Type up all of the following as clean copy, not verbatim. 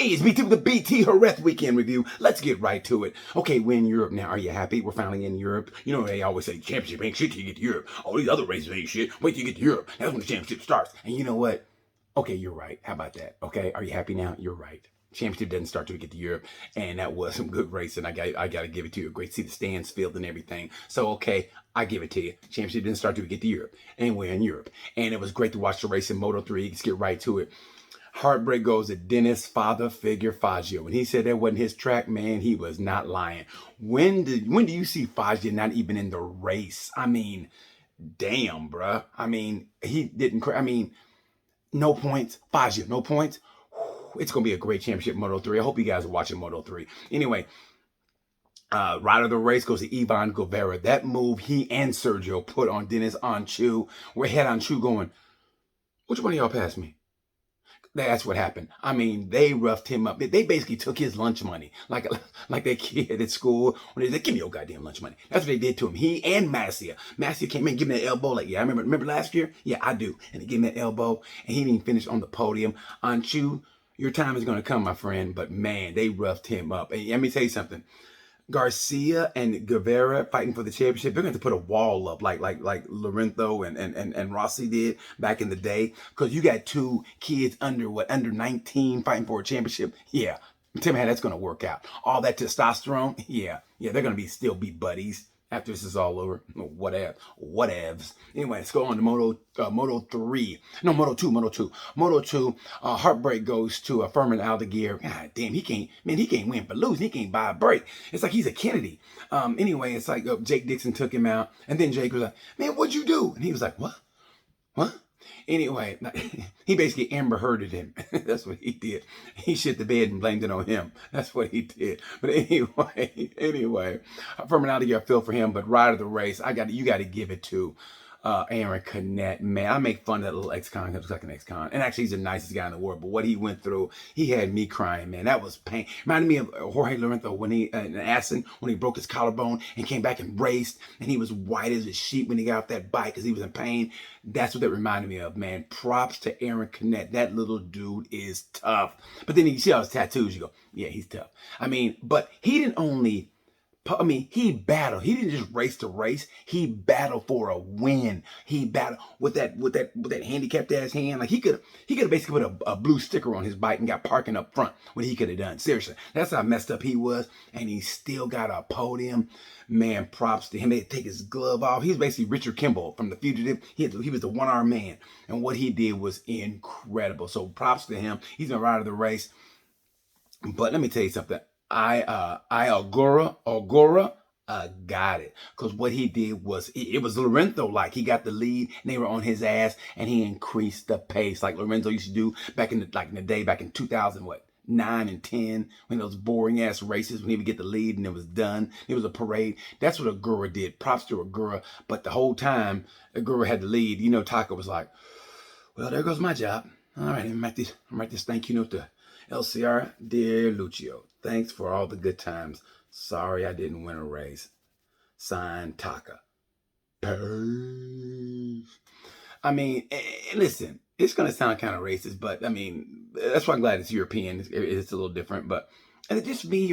Hey, it's me too, the BT JEREZ weekend review. Let's get right to it. Okay, we're in Europe now. Are you happy? We're finally in Europe. You know, they always say championship ain't shit till you get to Europe. All these other races ain't shit. Wait till you get to Europe. That's when the championship starts. And you know what? Okay, you're right. How about that? Okay, are you happy now? You're right. Championship doesn't start till we get to Europe, and that was some good racing. I got to give it to you. Great to see the stands filled and everything. So okay, I give it to you. Championship didn't start till we get to Europe, and we're in Europe, and it was great to watch the race in Moto3. Let's get right to it. Heartbreak goes to Dennis' father figure, Fazio. When he said that wasn't his track, man, he was not lying. When do you see Fazio not even in the race? I mean, damn, bruh. I mean, he didn't. I mean, no points. Fazio, no points. It's going to be a great championship Moto3. I hope you guys are watching Moto3. Anyway, rider of the race goes to Ivan Guevara. That move he and Sergio put on Dennis on Chu. We're head on Chu going, which one of y'all passed me? That's what happened. I mean, they roughed him up. They basically took his lunch money, like that kid at school when they said, "Give me your goddamn lunch money." That's what they did to him. He and Massia. Massia came in, give me that elbow. Like, yeah, I remember last year? Yeah, I do. And they gave him that elbow, and he didn't finish on the podium. Anchu, your time is going to come, my friend. But man, they roughed him up. And let me tell you something. Garcia and Guevara fighting for the championship, they're going to put a wall up like Lorenzo and Rossi did back in the day. Because you got two kids under 19 fighting for a championship. Yeah, tell me how that's going to work out. All that testosterone. Yeah, they're going to still be buddies after this is all over. Whatevs. Anyway, let's go on to Moto2. Heartbreak goes to Furman Aldeguer. God damn, he can't win for losing. He can't buy a break. It's like he's a Kennedy. Anyway, it's like Jake Dixon took him out, and then Jake was like, "Man, what'd you do?" And he was like, "What? What?" Anyway, he basically Amber Hearded him. That's what he did. He shit the bed and blamed it on him. That's what he did. But anyway, Furman Aldeguer, I feel for him. But rider of the race, you got to give it to Aaron Canet. Man, I make fun of that little ex-con because looks like an ex-con. And actually, he's the nicest guy in the world. But what he went through, he had me crying, man. That was pain. Reminded me of Jorge Lorenzo when he, in Assen, when he broke his collarbone and came back and raced. And he was white as a sheet when he got off that bike because he was in pain. That's what that reminded me of, man. Props to Aaron Canet. That little dude is tough. But then you see all his tattoos, you go, yeah, he's tough. I mean, but he didn't only... he battled. He didn't just race to race. He battled for a win. He battled with that handicapped ass hand. Like he could have basically put a blue sticker on his bike and got parking up front. What he could have done. Seriously, that's how messed up he was, and he still got a podium. Man, props to him. They take his glove off. He was basically Richard Kimball from The Fugitive. He was the one-armed man, and what he did was incredible. So props to him. He's gonna ride the race. But let me tell you something. Agora got it. Because what he did was, it was Lorenzo like. He got the lead, and they were on his ass, and he increased the pace like Lorenzo used to do back in the day, back in 2009 and 10, when those boring ass races, when he would get the lead and it was done. It was a parade. That's what Agura did. Props to Agura. But the whole time Agura had the lead, you know, Taco was like, well, there goes my job. All right, I'm write this thank you note to LCR. Dear Lucio, thanks for all the good times. Sorry I didn't win a race. Signed, Taka. Peace. I mean, listen, it's going to sound kind of racist, but I mean, that's why I'm glad it's European. It's a little different, but and it just be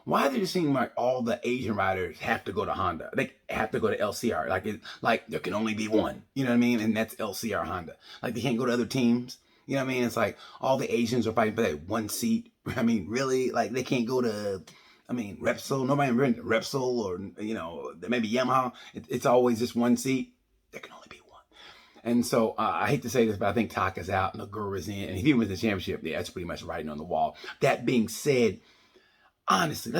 why does it seem like all the Asian riders have to go to Honda? They have to go to LCR. Like there can only be one. You know what I mean? And that's LCR Honda. Like they can't go to other teams. You know what I mean? It's like all the Asians are fighting for that one seat. I mean, really? Like they can't go to, Repsol. Nobody rented Repsol or, maybe Yamaha. It's always just one seat. There can only be one. And so I hate to say this, but I think Taka's out and Agura's in. And if he wins the championship, yeah, that's pretty much writing on the wall. That being said, honestly,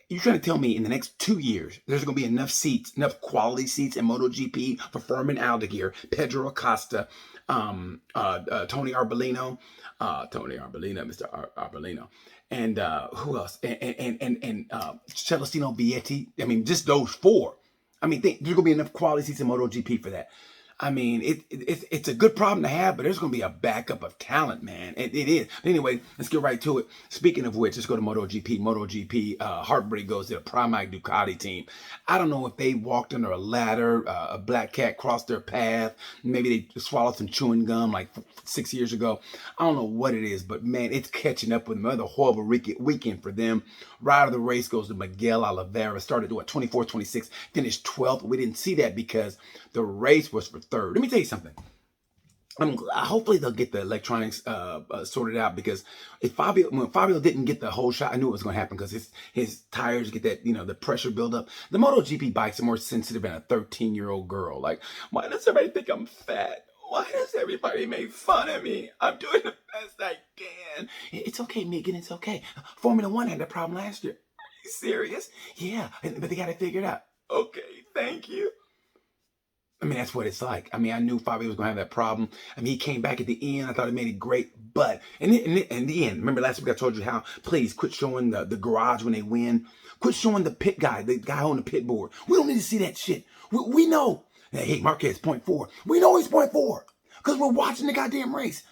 you're trying to tell me in the next 2 years, there's going to be enough seats, enough quality seats in MotoGP for Furman Aldeguer, Pedro Acosta, Tony Arbolino, Mr. Arbolino, and who else? And Celestino Vietti. I mean, just those four. I mean, there's going to be enough quality seats in MotoGP for that. I mean, it's a good problem to have, but there's going to be a backup of talent, man. It is. Anyway, let's get right to it. Speaking of which, let's go to MotoGP. MotoGP, heartbreak goes to the Pramac Ducati team. I don't know if they walked under a ladder, a black cat crossed their path. Maybe they swallowed some chewing gum like 6 years ago. I don't know what it is, but man, it's catching up with them. Another horrible weekend for them. Rider of the race goes to Miguel Oliveira. Started what, 24th, 26th, finished 12th. We didn't see that because the race was for third. Let me tell you something. Hopefully they'll get the electronics sorted out, because when Fabio didn't get the whole shot, I knew it was going to happen because his tires get that, the pressure buildup. The MotoGP bikes are more sensitive than a 13-year-old girl. Like, why does everybody think I'm fat? Why does everybody make fun of me? I'm doing the best I can. It's okay, Megan. It's okay. Formula One had that problem last year. Are you serious? Yeah, but they got to figure it out. Okay, thank you. I mean, that's what it's like. I mean, I knew Fabio was going to have that problem. I mean, he came back at the end. I thought he made it great. But in the end, remember last week I told you how, please quit showing the garage when they win. Quit showing the pit guy, the guy on the pit board. We don't need to see that shit. We know. Hey, Marquez, 0.4. We know he's 0.4 because we're watching the goddamn race.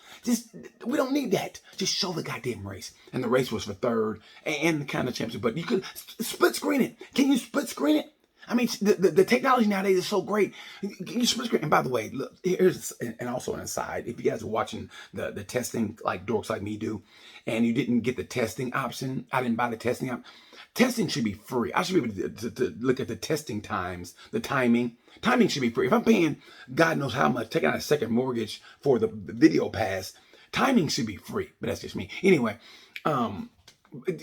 We don't need that. Just show the goddamn race. And the race was for third and the kind of championship. But you could split screen it. Can you split screen it? I mean, the technology nowadays is so great. You split screen. And by the way, look, here's, and also an aside, if you guys are watching the testing like dorks like me do, and you didn't get the testing option, I didn't buy the testing option. Testing should be free. I should be able to look at the testing times, the timing. Timing should be free. If I'm paying God knows how much, taking out a second mortgage for the video pass, timing should be free. But that's just me. Anyway,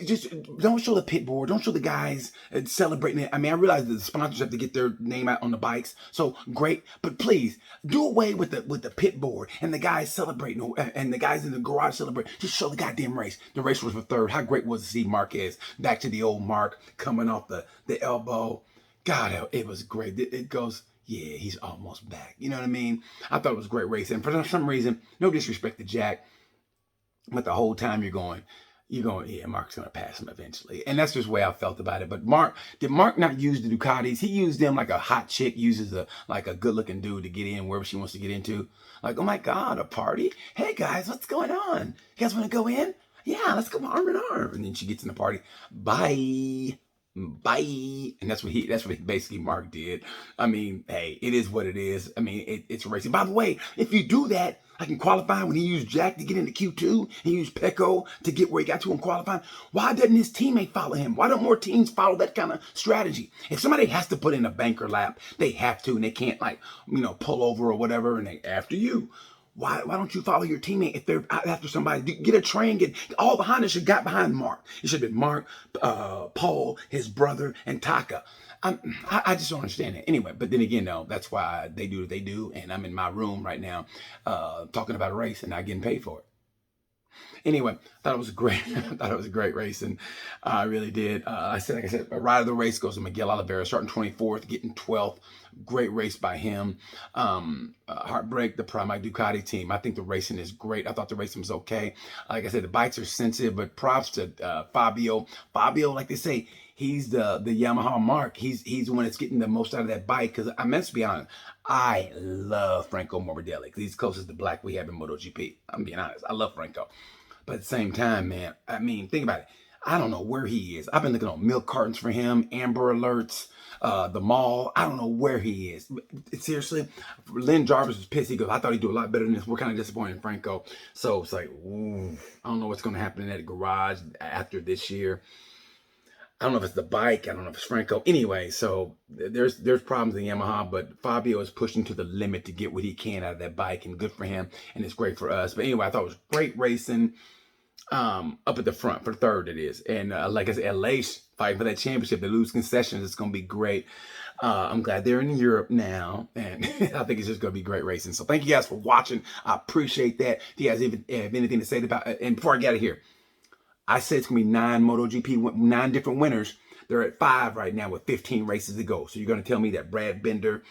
just don't show the pit board. Don't show the guys celebrating it. I mean, I realize that the sponsors have to get their name out on the bikes, so great. But please do away with the pit board and the guys celebrating and the guys in the garage celebrating. Just show the goddamn race. The race was for third. How great was it to see Marquez back to the old Mark coming off the elbow? God, it was great. It goes. Yeah, he's almost back. You know what I mean? I thought it was a great race, and for some reason, no disrespect to Jack, but the whole time you're going, yeah, Mark's going to pass him eventually. And that's just the way I felt about it. But did Mark not use the Ducatis? He used them like a hot chick uses like a good looking dude to get in wherever she wants to get into. Like, oh my God, a party? Hey guys, what's going on? You guys want to go in? Yeah, let's go arm in arm. And then she gets in the party. Bye. And that's what basically Mark did. I mean, hey, it is what it is. I mean, it's racing. By the way, if you do that, like in qualifying, when he used Jack to get into Q2, he used Pecco to get where he got to in qualifying, why doesn't his teammate follow him? Why don't more teams follow that kind of strategy? If somebody has to put in a banker lap, they have to, and they can't pull over or whatever, and they after you. Why don't you follow your teammate if they're after somebody? Get a train. Get all the Honda should got behind Mark. It should have been Mark, Paul, his brother, and Taka. I just don't understand it. Anyway, but then again, though, that's why they do what they do, and I'm in my room right now talking about a race and not getting paid for it. Anyway, I thought it was great. I thought it was a great race, and I really did. Like I said, a rider of the race goes to Miguel Oliveira, starting 24th, getting 12th. Great race by him. Heartbreak, the Pramac Ducati team. I think the racing is great. I thought the racing was okay. Like I said, the bikes are sensitive, but props to Fabio. Fabio, like they say, he's the Yamaha Mark. He's the one that's getting the most out of that bike. Because I meant to be honest, I love Franco Morbidelli because he's closest to black we have in MotoGP. I'm being honest. I love Franco. But at the same time, man, I mean, think about it. I don't know where he is. I've been looking on milk cartons for him, Amber Alerts, the mall. I don't know where he is. But seriously, Lynn Jarvis was pissed. He goes, I thought he'd do a lot better than this. We're kind of disappointed in Franco. So it's like, ooh, I don't know what's going to happen in that garage after this year. I don't know if it's the bike. I don't know if it's Franco. Anyway, so there's problems in Yamaha, but Fabio is pushing to the limit to get what he can out of that bike, and good for him, and it's great for us. But anyway, I thought it was great racing up at the front for third, it is. And like I said, LA fighting for that championship. They lose concessions. It's going to be great. I'm glad they're in Europe now, and I think it's just going to be great racing. So thank you guys for watching. I appreciate that. If you guys have anything to say about it, and before I get out of here, I said it's going to be 9 MotoGP, 9 different winners. They're at 5 right now with 15 races to go. So you're going to tell me that Brad Binder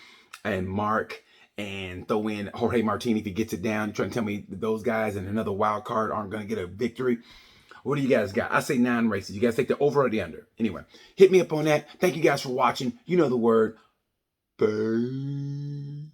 and Mark and throw in Jorge Martin if he gets it down. You're trying to tell me that those guys and another wild card aren't going to get a victory? What do you guys got? I say 9 races. You guys take the over or the under? Anyway, hit me up on that. Thank you guys for watching. You know the word. Bye.